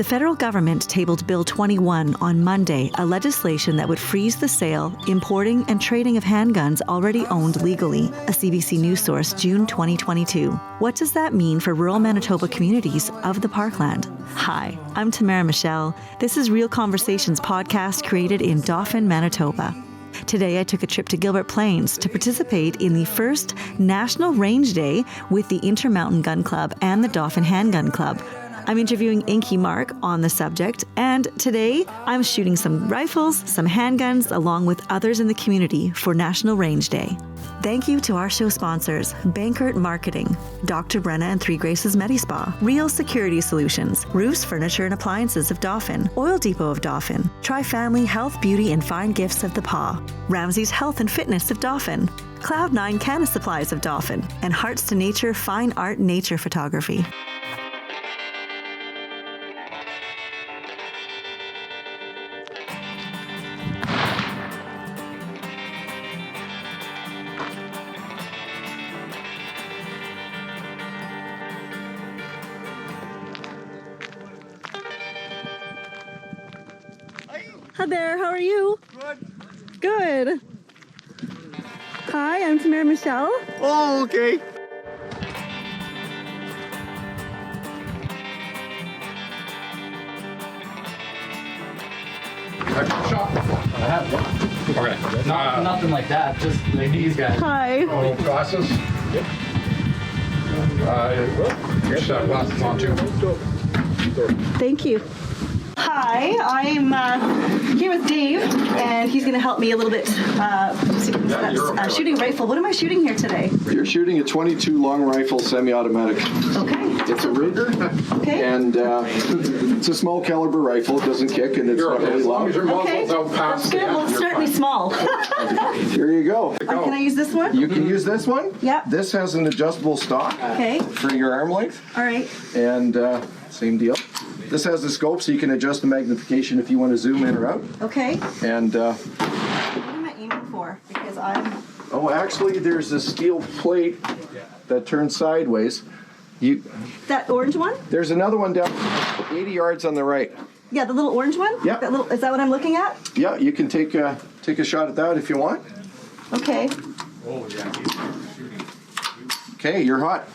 The federal government tabled Bill 21 on Monday, a legislation that would freeze the sale, importing, and trading of handguns already owned legally, a CBC News source, June 2022. What does that mean for rural Manitoba communities of the Parkland? Hi, I'm Tamara Michèle. This is Real Conversations podcast created in Dauphin, Manitoba. Today, I took a trip to Gilbert Plains to participate in the first National Range Day with the Intermountain Gun Club and the Dauphin Handgun Club. I'm interviewing Inky Mark on the subject, and today I'm shooting some rifles, some handguns, along with others in the community for National Range Day. Thank you to our show sponsors, Bankert Marketing, Dr. Brenna and Three Graces Medispa, Real Security Solutions, Roofs, Furniture and Appliances of Dauphin, Oil Depot of Dauphin, Tri-Family Health, Beauty and Fine Gifts of the Paw, Ramsey's Health and Fitness of Dauphin, Cloud9 Canna Supplies of Dauphin, and Hearts to Nature Fine Art Nature Photography. Hi there, how are you? Good. Good. Hi, I'm Tamara Michèle. Oh, okay. Have you shot before? I have, yeah. Okay. Nothing like that, just like these guys. Hi. Oh, glasses? Yep. You should have glasses on too. Thank you. Hi, I'm here with Dave, and he's going to help me a little bit shooting rifle. What am I shooting here today? You're shooting a 22 long rifle semi-automatic. Okay. It's a Ruger, Okay. and it's a small caliber rifle. It doesn't kick, and it's You're not okay. really As long long. as your Okay. muzzle's out That's past good. the Well, end, it's you're certainly fine. small. Here you go. Can I use this one? You can use this one. Yep. This has an adjustable stock Okay. for your arm length, All right. and same deal. This has a scope, so you can adjust the magnification if you want to zoom in or out. Okay. And What am I aiming for? Because I'm... oh, actually, there's a steel plate that turns sideways. That orange one? There's another one down 80 yards on the right. Yeah, the little orange one? Yeah. That little, is that what I'm looking at? Yeah, you can take a shot at that if you want. Okay. Okay, you're hot.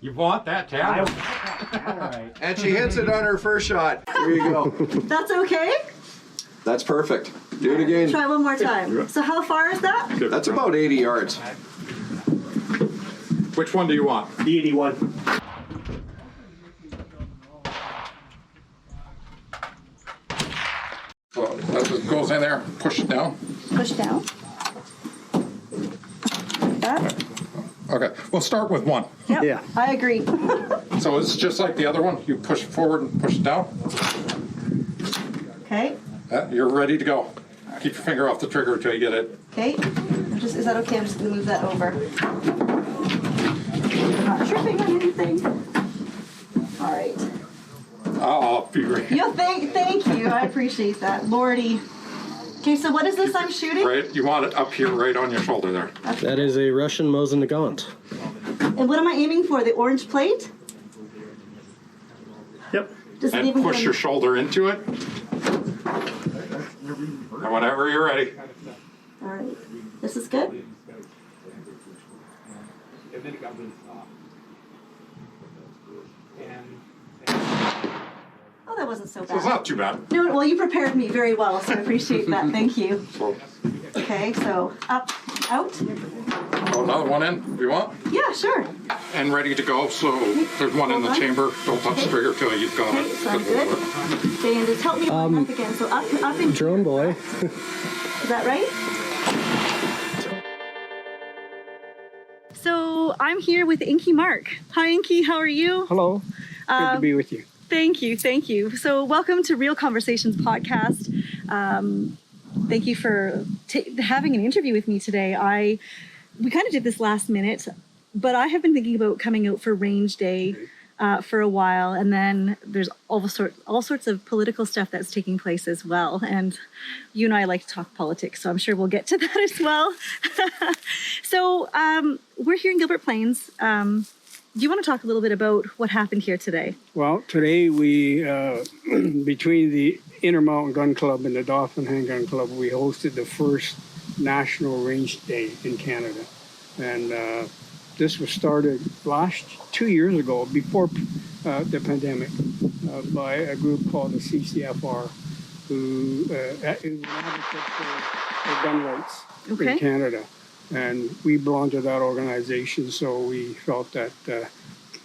You want that, Tam? Alright. And she hits it on her first shot. There you go. That's okay? That's perfect. Do it again. Try one more time. So how far is that? That's about 80 yards. Which one do you want? The 81. So that just goes in there, push it down. Push down. Like that? Okay, we'll start with one. Yep. Yeah. I agree. So it's just like the other one. You push it forward and push it down. Okay. You're ready to go. Keep your finger off the trigger until you get it. Okay. Is that okay? I'm just going to move that over. I'm not tripping on anything. All right. I'll be great. Thank you. I appreciate that. Lordy. Okay, so what is this I'm shooting? Right, you want it up here, right on your shoulder there. That is a Russian Mosin Nagant. And what am I aiming for? The orange plate? Yep. Does it And even push go your shoulder into it. And whenever you're ready. All right. This is good? Oh, that wasn't so So it's bad. not too bad. No, well, you prepared me very well, so I appreciate that. Thank you. So, Okay, so up, out. throw another one in if you want. Yeah, sure. And ready to go. So there's one in the chamber. Don't touch the trigger till you've got Okay, it. so I'm good. Dan, just help me up again. So up in. Drone boy. Is that right? So I'm here with Inky Mark. Hi, Inky. How are you? Hello. Good to be with you. Thank you. Thank you. So welcome to Real Conversations podcast. Thank you for having an interview with me today. We kind of did this last minute, but I have been thinking about coming out for Range Day for a while, and then there's all sorts of political stuff that's taking place as well. And you and I like to talk politics, so I'm sure we'll get to that as well. So we're here in Gilbert Plains. Do you want to talk a little bit about what happened here today? Well, today we, between the Intermountain Gun Club and the Dauphin Handgun Club, we hosted the first National Range Day in Canada. And this was started 2 years ago, before the pandemic, by a group called the CCFR, who is an advocate for gun rights in Canada. And we belong to that organization, so we felt that,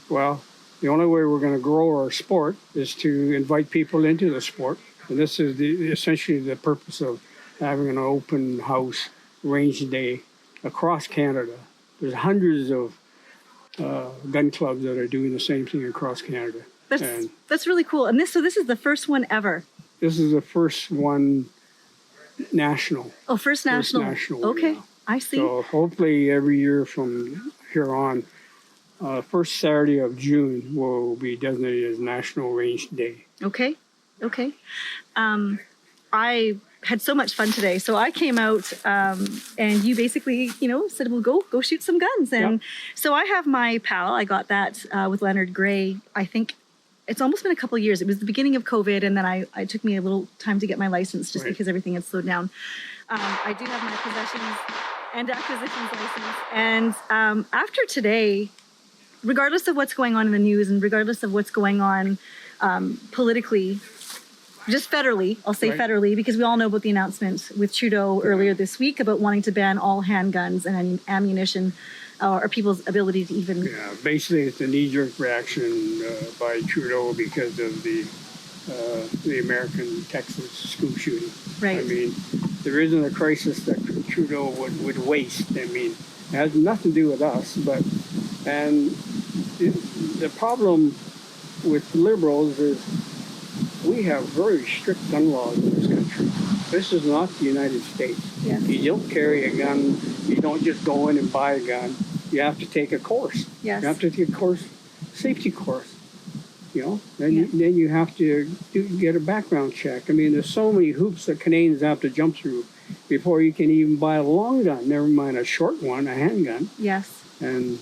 well, the only way we're going to grow our sport is to invite people into the sport. And this is essentially the purpose of having an open house range day across Canada. There's hundreds of gun clubs that are doing the same thing across Canada. That's really cool. And this is the first one ever. This is the first one national. Oh, first national. Okay. Yeah. I see. So hopefully every year from here on, first Saturday of June will be designated as National Range Day. Okay. I had so much fun today. So I came out and you basically, said, well, go shoot some guns. And so I have my PAL. I got that with Leonard Gray. I think it's almost been a couple of years. It was the beginning of COVID. And then I took me a little time to get my license just because everything had slowed down. I do have my possessions and acquisitions license. And after today, regardless of what's going on in the news and regardless of what's going on politically, just federally, I'll say federally, because we all know about the announcement with Trudeau earlier this week about wanting to ban all handguns and ammunition or people's ability to even... Yeah, basically it's a knee-jerk reaction by Trudeau because of the American Texas school shooting. Right. I mean, there isn't a crisis that Trudeau would waste. I mean, it has nothing to do with us, and the problem with liberals is we have very strict gun laws in this country. This is not the United States. Yes. You don't carry a gun. You don't just go in and buy a gun. You have to take a course. Yes. You have to take a safety course. Then you have to get a background check. I mean, there's so many hoops that Canadians have to jump through before you can even buy a long gun, never mind a short one, a handgun. Yes. And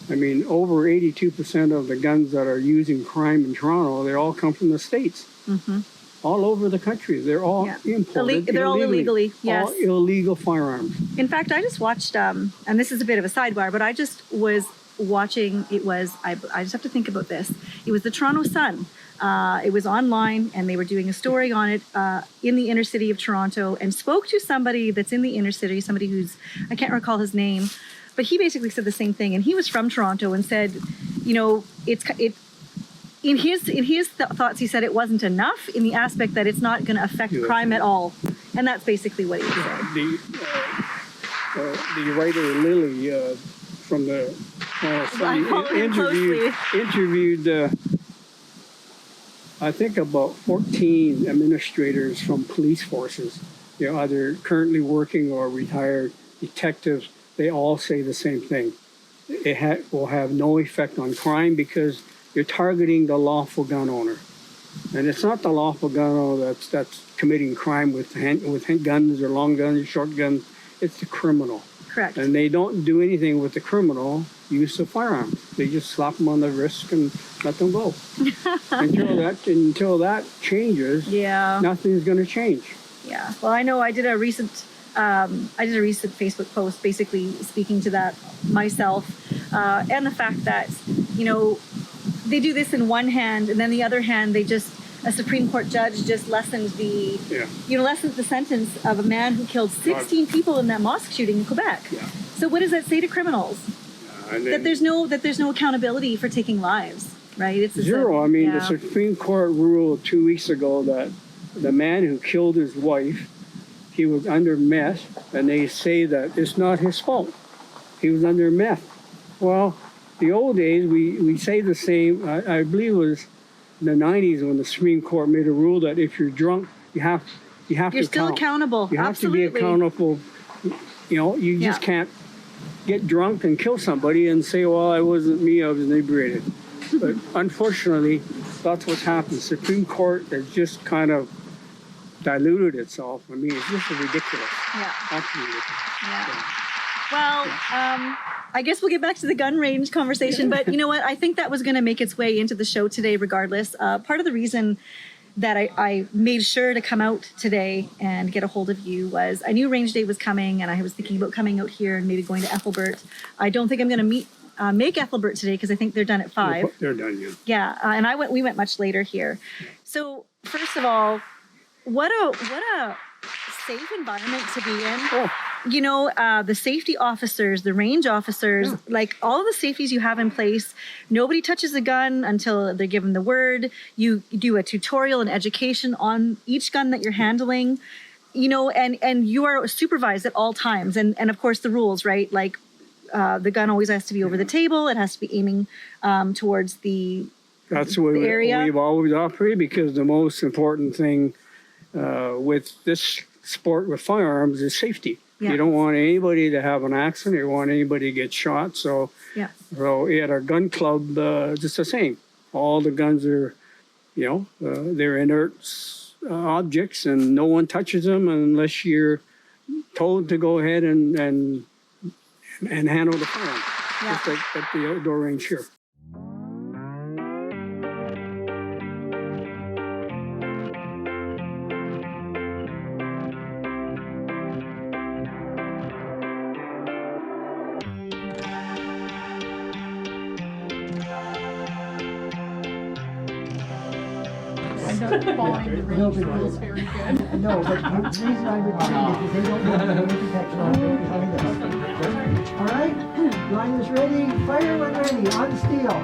I mean, over 82% of the guns that are used in crime in Toronto, they all come from the States. Mm-hmm. All over the country. They're all imported. They're all illegally, yes. All illegal firearms. In fact, I just watched, and this is a bit of a sidebar, but I just was watching, I just have to think about this. It was the Toronto Sun. It was online, and they were doing a story on it in the inner city of Toronto, and spoke to somebody that's in the inner city, somebody who's, I can't recall his name, but he basically said the same thing. And he was from Toronto and said, in his thoughts, he said it wasn't enough in the aspect that it's not going to affect crime at all. And that's basically what he said. The writer Lily from the interviewed I think about 14 administrators from police forces, either currently working or retired detectives. They all say the same thing. It will have no effect on crime because you're targeting the lawful gun owner. And it's not the lawful gun owner that's committing crime with guns or long guns or short guns. It's the criminal. Correct. And they don't do anything with the criminal use of firearms. They just slap them on the wrist and let them go. Until that changes, nothing's going to change. Yeah. Well, I know I did a recent Facebook post basically speaking to that myself, and the fact that, they do this in one hand, and then the other hand, a Supreme Court judge just lessened the sentence of a man who killed 16 people in that mosque shooting in Quebec. Yeah. So what does that say to criminals? That there's no accountability for taking lives, right? It's zero. The Supreme Court ruled 2 weeks ago that the man who killed his wife, he was under meth, and they say that it's not his fault. He was under meth. Well, the old days, we say the same. I believe it was in the 90s when the Supreme Court made a rule that if you're drunk, you have to You're still accountable. You have Absolutely. to be accountable. You just can't get drunk and kill somebody and say, well, it wasn't me, I was inebriated. But unfortunately, that's what's happened. Supreme Court has just kind of diluted itself. I mean, it's just ridiculous. Yeah. Absolutely ridiculous. Yeah. Well, I guess we'll get back to the gun range conversation, but you know what? I think that was going to make its way into the show today regardless. Part of the reason that I made sure to come out today and get a hold of you was I knew range day was coming, and I was thinking about coming out here and maybe going to Ethelbert. I don't think I'm going to make Ethelbert today because I think they're done at 5. They're done, yeah. Yeah, and we went much later here. So first of all, what a safe environment to be in. Oh. You know, the safety officers, the range officers, like all of the safeties you have in place, nobody touches a gun until they're given the word. You do a tutorial and education on each gun that you're handling, you know, and you are supervised at all times. And of course the rules, right? Like the gun always has to be over the table. It has to be aiming towards That's the way area. we've always operated, because the most important thing with this sport with firearms is safety. Yeah. You don't want anybody to have an accident. You don't want anybody to get shot. So, so at our gun club, just the same. All the guns are, you know, they're inert objects, and no one touches them unless you're told to go ahead and handle the firearm. Just like at the outdoor range here. Following the range rules very good. No, but the reason I would say is they don't know the range protection on behind us. All right, line is ready, fire when ready, on steel.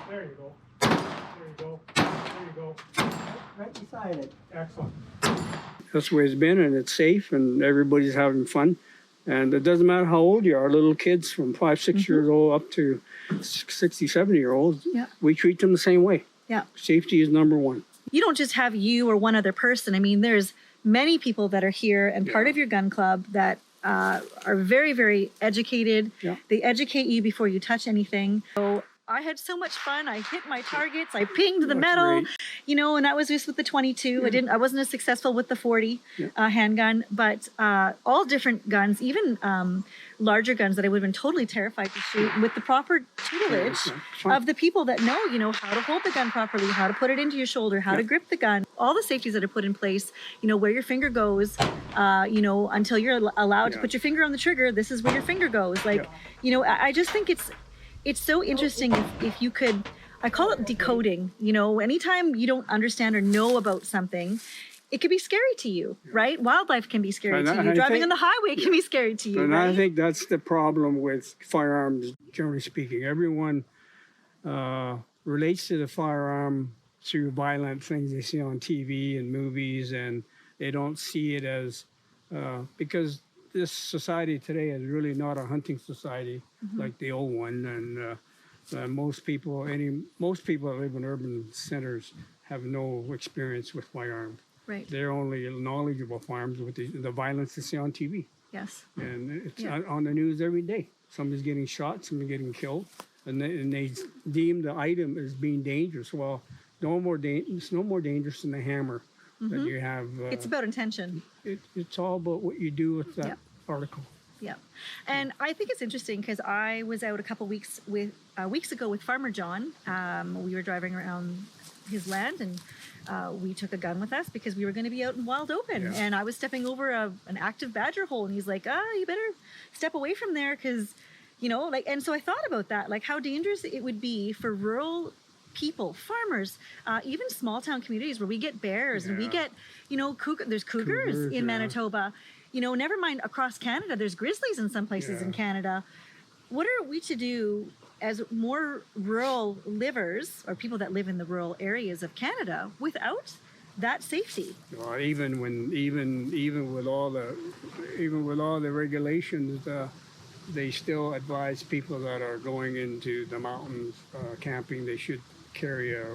There you go. There you go. There you go. Right beside it. Excellent. That's where it's been, and it's safe, and everybody's having fun. And it doesn't matter how old you are, little kids from 5, 6 years old up to 60, 70-year-olds, we treat them the same way. Yeah. Safety is number one. You don't just have you or one other person. I mean, there's many people that are here and part of your gun club that are very, very educated. Yeah. They educate you before you touch anything. So I had so much fun. I hit my targets. I pinged the metal, great. you know, and that was just with the 22. I wasn't as successful with the 40 handgun, but all different guns, even larger guns that I would have been totally terrified to shoot with the proper tutelage of the people that know, you know, how to hold the gun properly, how to put it into your shoulder, how to grip the gun, all the safeties that are put in place, you know, where your finger goes, you know, until you're allowed to put your finger on the trigger, this is where your finger goes. Like, you know, I just think it's so interesting if you could, I call it decoding, you know, anytime you don't understand or know about something, it can be scary to you, right? Wildlife can be scary to you. Driving on the highway can be scary to you, And right? I think that's the problem with firearms, generally speaking. Everyone relates to the firearm through violent things they see on TV and movies, and they don't see it as, because this society today is really not a hunting society like the old one, and most people that live in urban centers have no experience with firearms. Right. They're only knowledgeable firearms with the violence they see on TV, Yes. and it's on the news every day. Somebody's getting shot, somebody's getting killed, and they deem the item as being dangerous. Well, it's no more dangerous than the hammer that you have. It's about intention. It's all about what you do with that article. Yeah. And I think it's interesting because I was out a couple weeks ago with Farmer John. We were driving around his land, and we took a gun with us because we were going to be out in wild open. Yeah. And I was stepping over an active badger hole, and he's like, you better step away from there because, you know, like, and so I thought about that, like how dangerous it would be for rural people, farmers, even small town communities where we get bears and we get, you know, there's cougars in Manitoba. You know, never mind across Canada, there's grizzlies in some places in Canada. What are we to do as more rural livers or people that live in the rural areas of Canada without that safety? Well, even with all the regulations, they still advise people that are going into the mountains camping, they should carry a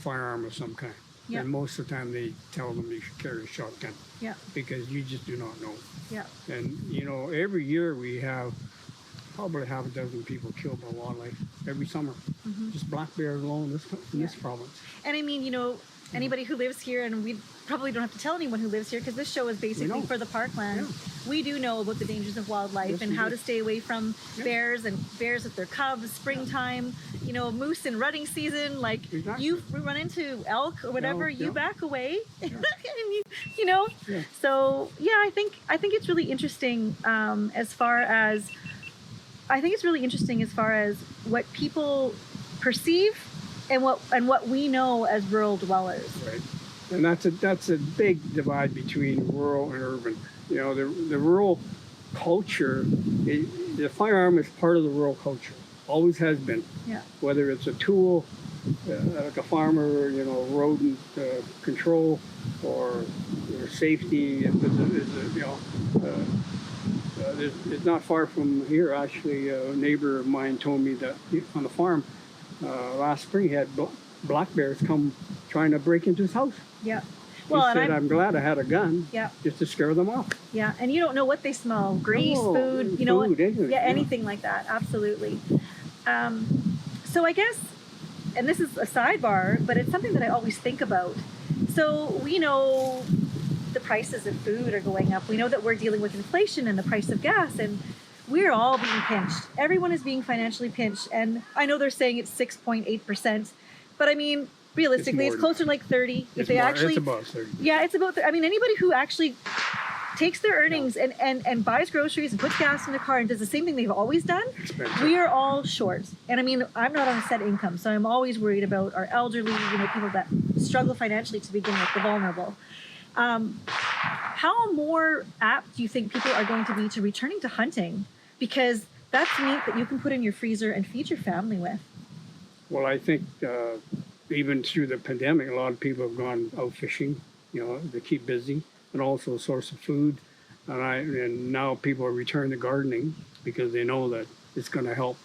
firearm of some kind. Yeah. And most of the time they tell them you should carry a shotgun Yeah. because you just do not know. Yeah. And, you know, every year we have probably half a dozen people killed by wildlife every summer. Just black bears alone in this province. And I mean, you know, anybody who lives here, and we probably don't have to tell anyone who lives here because this show is basically for the Parkland. Yeah. We do know about the dangers of wildlife Yes, and we how do. to stay away from bears and bears with their cubs, springtime, you know, moose in rutting season. Like Exactly. you run into elk or whatever, Elk, you yeah. back away. And you know, Yeah. so yeah, I think it's really interesting as far as what people perceive and what we know as rural dwellers. Right. And that's a big divide between rural and urban. You know, the rural culture, the firearm is part of the rural culture. Always has been. Yeah. Whether it's a tool, like a farmer, you know, rodent control, or safety. It's not far from here. Actually, a neighbor of mine told me that on the farm last spring he had black bears come trying to break into his house. Yeah. He Well, said, I'm glad I had a gun yeah. just to scare them off. Yeah, and you don't know what they smell. Grease, No, food, you know. anything, Yeah, anything like that. Absolutely. So I guess, and this is a sidebar, but it's something that I always think about. So we know the prices of food are going up. We know that we're dealing with inflation and the price of gas, and we're all being pinched. Everyone is being financially pinched, and I know they're saying it's 6.8%, but I mean, realistically, it's closer to like 30. If they actually, it's about 30. yeah, it's about. I mean, anybody who actually takes their earnings and buys groceries and puts gas in the car and does the same thing they've always done, we are all short. And I mean, I'm not on a set income, so I'm always worried about our elderly, you know, people that struggle financially to begin with, the vulnerable. How more apt do you think people are going to be to returning to hunting? Because that's meat that you can put in your freezer and feed your family with. Well, I think even through the pandemic, a lot of people have gone out fishing, you know, to keep busy, and also a source of food. And now people are returning to gardening because they know that it's going to help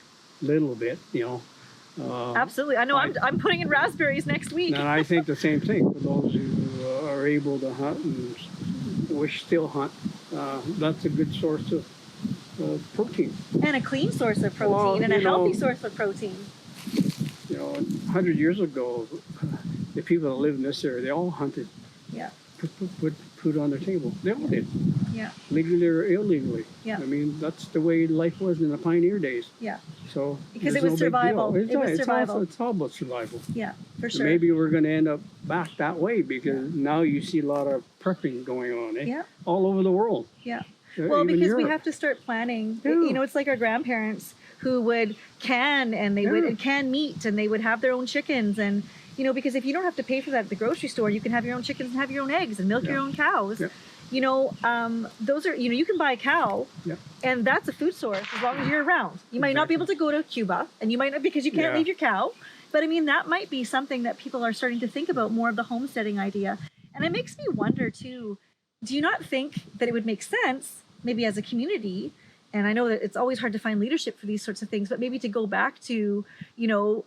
a little bit, you know. Absolutely. I know I'm putting in raspberries next week. And I think the same thing for those who are able to hunt and still hunt. That's a good source of protein. And a clean source of protein, Well, and a you know, healthy source of protein. You know, 100 years ago, the people that lived in this area, they all hunted. Yeah. Put food on their table. They all did. Yeah. Legally or illegally. Yeah. I mean, that's the way life was in the pioneer days. Yeah. So Because there's it was no big survival. deal. It was survival. It's all about survival. Yeah, for And sure. maybe we're going to end up back that way because now you see a lot of prepping going on, eh? Yeah. All over the world. Yeah. Well, Even because we Europe. have to start planning. Yeah. You know, it's like our grandparents who would can and they would can meat and they would have their own chickens, and you know, because if you don't have to pay for that at the grocery store, you can have your own chickens and have your own eggs and milk your own cows. Yeah. You know, those are, you know, you can buy a cow and that's a food source as long as you're around. You might not be able to go to Cuba and you might not, because you can't leave your cow. But I mean, that might be something that people are starting to think about, more of the homesteading idea. And it makes me wonder too, do you not think that it would make sense, maybe as a community, and I know that it's always hard to find leadership for these sorts of things, but maybe to go back to, you know,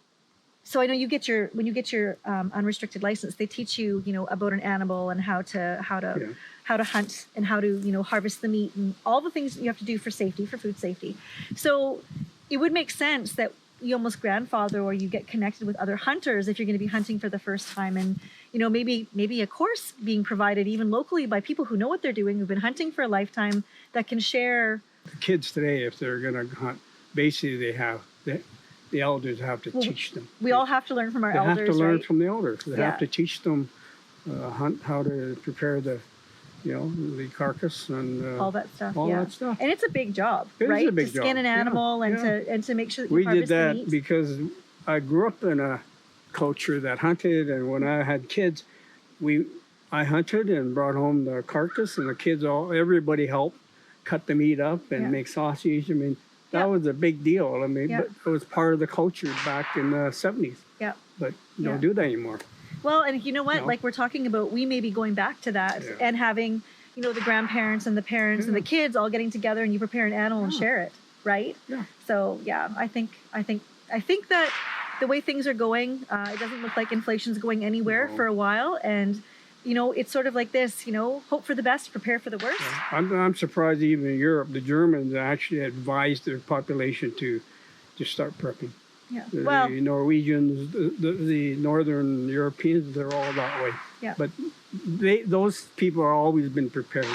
so I know you get your, when you get your unrestricted license, they teach you, you know, about an animal and how to hunt and how to, you know, harvest the meat and all the things that you have to do for safety, for food safety. So it would make sense that you almost grandfather or you get connected with other hunters if you're going to be hunting for the first time, and you know, maybe a course being provided even locally by people who know what they're doing, who've been hunting for a lifetime, that can share. Kids today, if they're going to hunt, basically they have the elders have to teach them. We all have to learn from our elders. They have to learn right? from the elders. They Yeah. have to teach them hunt, how to prepare the, you know, the carcass and all that stuff. all yeah. that stuff. And it's a big job, It is right? a big to skin job. an animal Yeah. and to make sure that you We harvest did that the meat. because I grew up in a culture that hunted, and when I had kids, I hunted and brought home the carcass, and the kids everybody helped cut the meat up and make sausage. I mean, that was a big deal. I mean, but it was part of the culture back in the 70s. Yeah. But you don't do that anymore. Well, and you know what? No. Like we're talking about, we may be going back to that and having, you know, the grandparents and the parents and the kids all getting together and you prepare an animal and share it, right? Yeah. So yeah, I think that the way things are going, it doesn't look like inflation's going anywhere for a while. And, it's sort of like this, hope for the best, prepare for the worst. I'm surprised even in Europe, the Germans actually advised their population to start prepping. Yeah. The Norwegians, the Northern Europeans, they're all that way. Yeah. But those people are always been prepared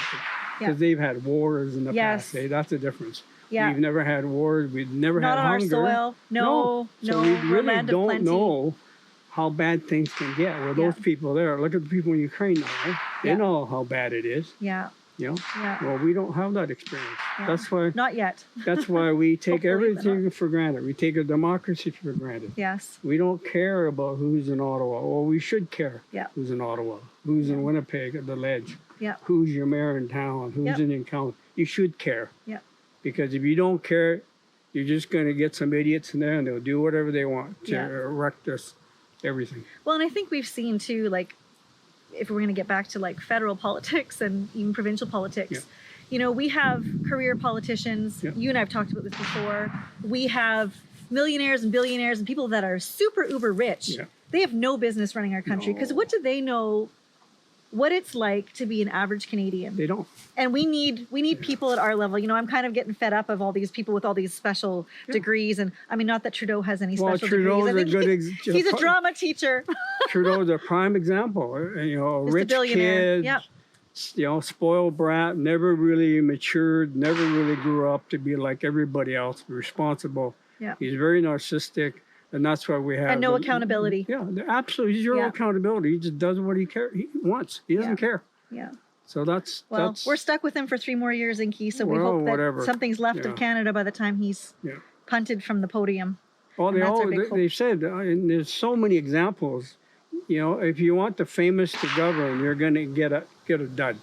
because they've had wars in the past. That's the difference. Yeah. We've never had wars. We've never Not had on hunger. our soil. No. So we We're a really land of don't plenty. know how bad things can get. Well, those people there, look at the people in Ukraine now. Right? They know how bad it is. Yeah. Yeah. Well, we don't have that experience. Yeah. That's why. Not yet. That's why we take Hopefully, but everything for granted. We take a democracy for granted. Yes. We don't care about who's in Ottawa. Well, we should care. Yeah. Who's in Ottawa? Who's in Winnipeg at the Ledge? Yeah. Who's your mayor in town? Who's in county? You should care. Yeah. Because if you don't care, you're just going to get some idiots in there and they'll do whatever they want to wreck this everything. Well, and I think we've seen too, like, if we're going to get back to like federal politics and even provincial politics, we have career politicians. You and I have talked about this before. We have millionaires and billionaires and people that are super uber rich. They have no business running our country because what do they know what it's like to be an average Canadian? They don't. And we need people at our level. I'm kind of getting fed up of all these people with all these special degrees. And I mean, not that Trudeau has any special Trudeau's degrees. I think he's a drama teacher. Trudeau's a prime example. A Just rich a billionaire. kid, spoiled brat, never really matured, never really grew up to be like everybody else, responsible. Yeah. He's very narcissistic. And that's why we have... And no accountability. Yeah, absolutely zero accountability. He just does what he wants. He doesn't care. Yeah. So that's... we're stuck with him for 3 more years, Inky, so we hope that something's left of Canada by the time he's punted from the podium. Well, they said, and there's so many examples, if you want the famous to govern, you're going to get a dud.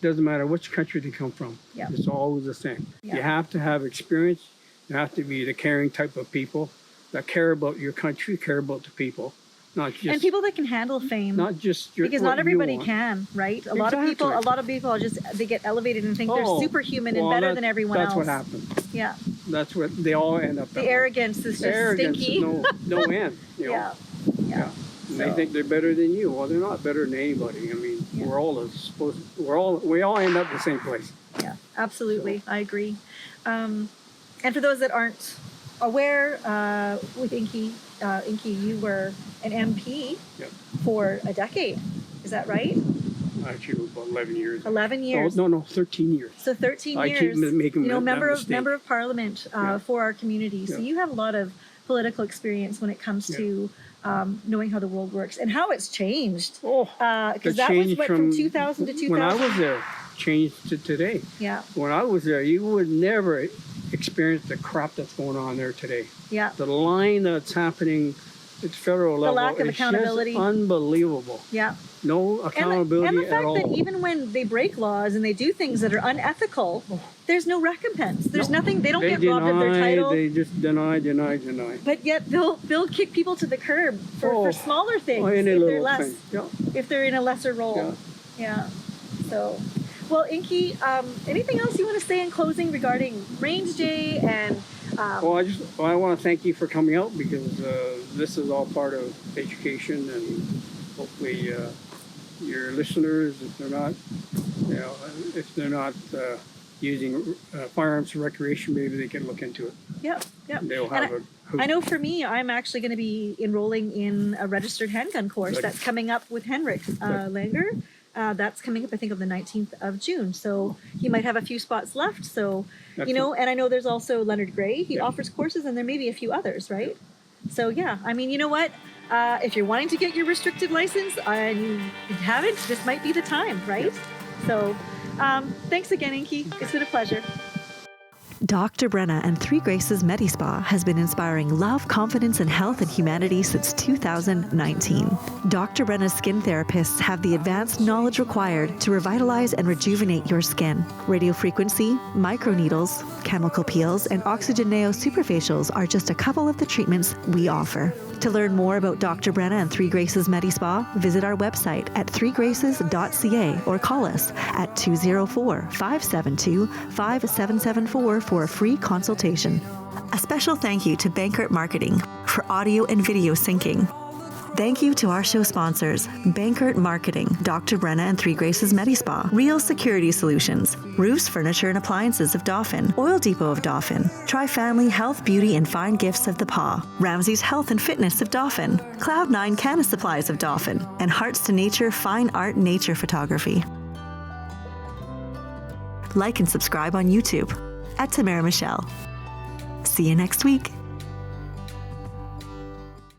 Doesn't matter which country they come from. Yeah. It's always the same. Yeah. You have to have experience. You have to be the caring type of people that care about your country, care about the people, not just... And people that can handle fame. Not just because not everybody can, right? A lot of people are they get elevated and think they're superhuman and better than everyone else. That's what happens. Yeah. That's what they all end up. The arrogance is just stinky. No end. Yeah. They think they're better than you. Well, they're not better than anybody. I mean, we all end up the same place. Yeah, absolutely. I agree. And for those that aren't aware, with Inky, you were an MP for a decade. Is that right? Actually, about 11 years. 11 years. Oh, no, 13 years. So 13 years. I keep making member of Parliament for our community. So you have a lot of political experience when it comes to knowing how the world works and how it's changed. Because that was from 2000 to 2000. When I was there, changed to today. Yeah. When I was there, you would never experience the crap that's going on there today. Yeah. The line that's happening at federal level. The lack of accountability. Just unbelievable. Yeah. No accountability and the fact at all. that even when they break laws and they do things that are unethical, there's no recompense. There's nothing. They don't get robbed of their title. They just deny. But yet they'll kick people to the curb for smaller things if they're in a lesser role. Yeah. So. Well, Inky, anything else you want to say in closing regarding Range Day and? I want to thank you for coming out because this is all part of education, and hopefully your listeners, if they're not using firearms for recreation, maybe they can look into it. Yep. They'll have I know for me, I'm actually going to be enrolling in a registered handgun course that's coming up with Henrik Langer. That's coming up, I think, on the 19th of June. So he might have a few spots left. So, and I know there's also Leonard Gray. He offers courses, and there may be a few others, right? So, I mean, you know what? If you're wanting to get your restricted license and you haven't, this might be the time, right? So, thanks again, Inky. It's been a pleasure. Dr. Brenna and Three Graces Medispa has been inspiring love, confidence, and health and humanity since 2019. Dr. Brenna's skin therapists have the advanced knowledge required to revitalize and rejuvenate your skin. Radiofrequency, microneedles, chemical peels, and oxygen neo superfacials are just a couple of the treatments we offer. To learn more about Dr. Brenna and Three Graces Medispa, visit our website at threegraces.ca or call us at 204-572-5774 for a free consultation. A special thank you to Bankert Marketing for audio and video syncing. Thank you to our show sponsors, Bankert Marketing, Dr. Brenna and Three Graces Medispa, Real Security Solutions, Roofs, Furniture and Appliances of Dauphin, Oil Depot of Dauphin, Tri-Family Health, Beauty and Fine Gifts of the Paw, Ramsey's Health and Fitness of Dauphin, Cloud9 Canna Supplies of Dauphin, and Hearts to Nature Fine Art Nature Photography. Like and subscribe on YouTube at Tamara Michèle. See you next week.